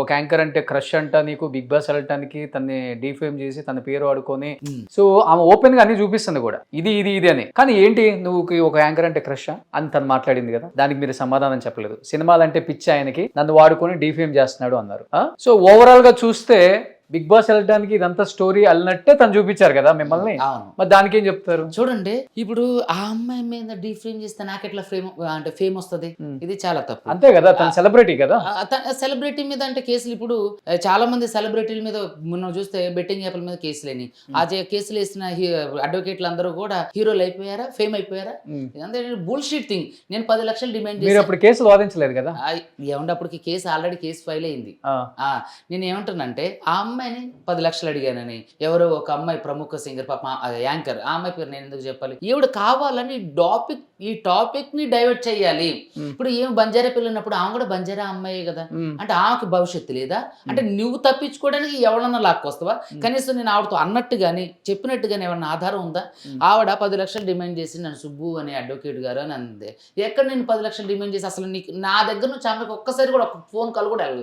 ఒక యాంకర్ అంటే క్రష్ అంట నీకు బిగ్ బాస్ వెళ్ళటానికి తన్ని డీఫేమ్ చేసి తన పేరు వాడుకొని సో ఆమె ఓపెన్ గా అన్ని చూపిస్తుంది కూడా ఇది అని. కానీ ఏంటి నువ్వు ఒక యాంకర్ అంటే క్రష్ అని తను మాట్లాడింది కదా, దానికి మీరు సమాధానం చెప్పలేదు. సినిమాలంటే పిచ్చి ఆయనకి, నన్ను వాడుకొని డీఫేమ్ చేస్తున్నాడు అన్నారు. సో ఓవరాల్ గా చూస్తే బిగ్ బాస్ వెళ్ళడానికి ఇదంతా స్టోరీ అల్లినట్టే తను చూపించారు కదా మిమ్మల్ని. మరి దానికి ఏం చెప్తారు? చూడండి, ఇప్పుడు ఆ అమ్మాయి మీద డీఫ్రేమ్ చేస్తే నాకు ఎట్లా ఫేమ్ వస్తుంది? ఇది చాలా తప్పు. అంతే కదా, తను సెలబ్రిటీ కదా. సెలబ్రిటీ మీద అంటే కేసులు ఇప్పుడు చాలా మంది సెలబ్రిటీల మీద మనం చూస్తే బెట్టింగ్ యాప్ల మీద కేసులేని ఆ కేసులు వేసిన అడ్వకేట్లు అందరూ కూడా హీరోలు అయిపోయారా, ఫేమ్ అయిపోయారా? ఇదంతా బుల్షిట్ థింగ్. నేను 10 లక్షలు డిమాండ్ చేసి అప్పుడు కేసులు వాదించలేదు కదా. ఏమంటే అప్పటికి కేసు ఆల్రెడీ కేసు ఫైల్ అయింది. నేను ఏమంటానంటే ఆ అమ్మాయిని 10 లక్షలు అడిగానని ఎవరో ఒక అమ్మాయి ప్రముఖ సింగర్ పాప యాంకర్, ఆ అమ్మాయి పేరు నేను ఎందుకు చెప్పాలి? ఈవిడ కావాలని ఈ టాపిక్ ని డైవర్ట్ చేయాలి. ఇప్పుడు ఏం బంజారా పిల్లనప్పుడు ఆమె కూడా బంజారా అమ్మాయే కదా, అంటే ఆమెకి భవిష్యత్తు లేదా? అంటే నువ్వు తప్పించుకోవడానికి ఎవరన్నా లాక్కొస్తావా? కనీసం నేను ఆవిడతో అన్నట్టు గానీ చెప్పినట్టు గానీ ఎవరన్నా ఆధారం ఉందా? ఆవిడ 10 లక్షలు డిమాండ్ చేసి నన్ను సుబ్బు అనే అడ్వకేట్ గారు అని అందే. ఎక్కడ నేను 10 లక్షలు డిమాండ్ చేసి అసలు నీకు నా దగ్గర నుంచి ఆమెకు ఒక్కసారి కూడా ఒక ఫోన్ కాల్ కూడా వెళ్ళాలి.